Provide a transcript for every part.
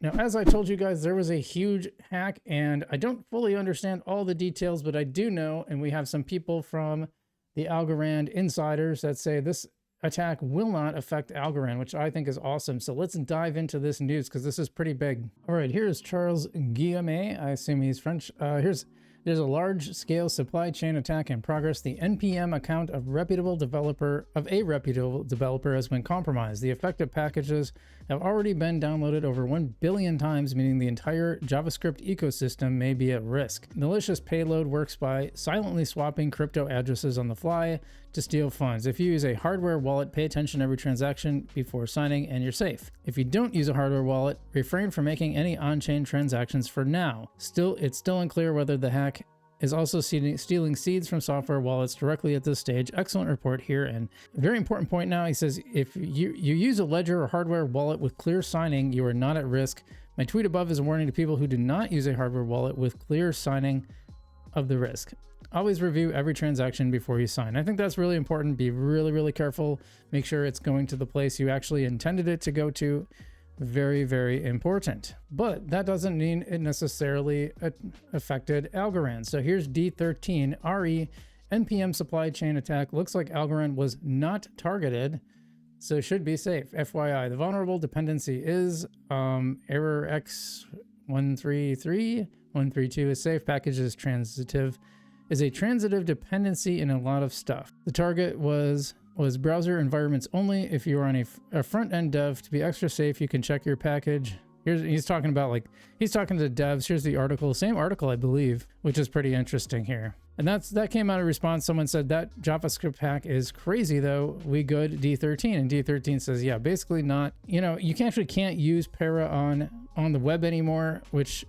Now, as I told you guys, there was a huge hack, and I don't fully understand all the details, but I do know, and we have some people from the Algorand insiders that say this attack will not affect Algorand, which I think is awesome. So let's dive into this news because this is pretty big. All right, here's Charles Guillemet. I assume he's French. There's a large-scale supply chain attack in progress. The NPM account of a reputable developer has been compromised. The affected packages have already been downloaded over 1 billion times, meaning the entire JavaScript ecosystem may be at risk. Malicious payload works by silently swapping crypto addresses on the fly to steal funds. If you use a hardware wallet, pay attention to every transaction before signing and you're safe. If you don't use a hardware wallet, refrain from making any on-chain transactions for now. It's still unclear whether the hack is also stealing seeds from software wallets directly at this stage. Excellent report here. And a very important point now, he says, if you use a ledger or hardware wallet with clear signing, you are not at risk. My tweet above is a warning to people who do not use a hardware wallet with clear signing of the risk. Always review every transaction before you sign. I think that's really important. Be really, really careful. Make sure it's going to the place you actually intended it to go to. Very, very important. But that doesn't mean it necessarily affected Algorand. So here's D13 RE NPM supply chain attack. Looks like Algorand was not targeted, so should be safe. FYI, the vulnerable dependency is error X133132 is safe. Package is a transitive dependency in a lot of stuff. The target was browser environments only. If you are on a front-end dev, to be extra safe, you can check your package. He's talking to devs. Here's the article, same article, I believe, which is pretty interesting here. And that came out of response. Someone said that JavaScript hack is crazy though. We good D13, and D13 says, yeah, basically not. You know, you can't use Para on the web anymore, which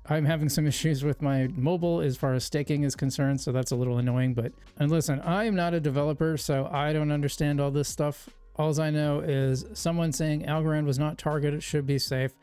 I'm having some issues with my mobile as far as staking is concerned, so that's a little annoying. And listen, I am not a developer, so I don't understand all this stuff. All I know is someone saying Algorand was not targeted, should be safe.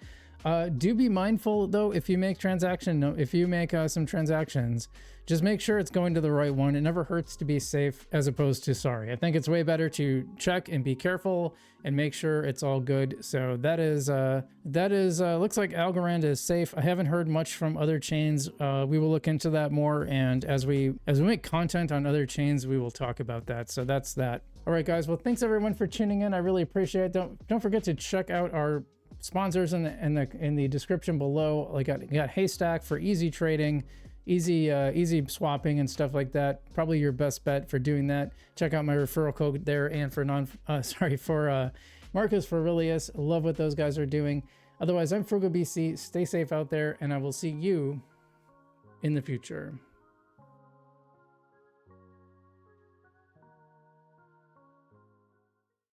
Do be mindful though, if you make some transactions, just make sure it's going to the right one. It never hurts to be safe as opposed to sorry. I think it's way better to check and be careful and make sure it's all good. So that is looks like Algorand is safe. I haven't heard much from other chains. We will look into that more, and as we make content on other chains, we will talk about that. So that's that. All right, guys. Well, thanks everyone for tuning in. I really appreciate it. Don't forget to check out our sponsors in the description below. Like got Haystack for easy trading, easy swapping and stuff like that. Probably your best bet for doing that. Check out my referral code there, and for Marcus Aurelius. Love what those guys are doing. Otherwise, I'm FrugalBC. Stay safe out there, and I will see you in the future.